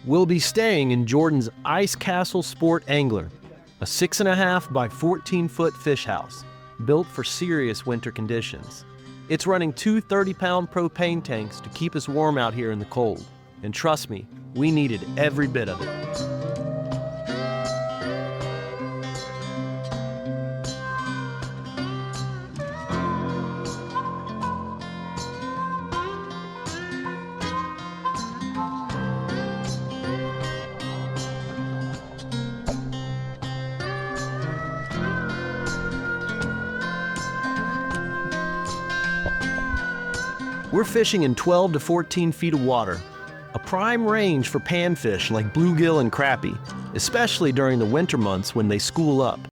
We'll be staying in Jordan's Ice Castle Sport Angler, a 6.5 by 14-foot fish house, built for serious winter conditions. It's running two 30-pound propane tanks to keep us warm out here in the cold. And trust me, we needed every bit of it. We're fishing in 12 to 14 feet of water, a prime range for panfish like bluegill and crappie, especially during the winter months when they school up.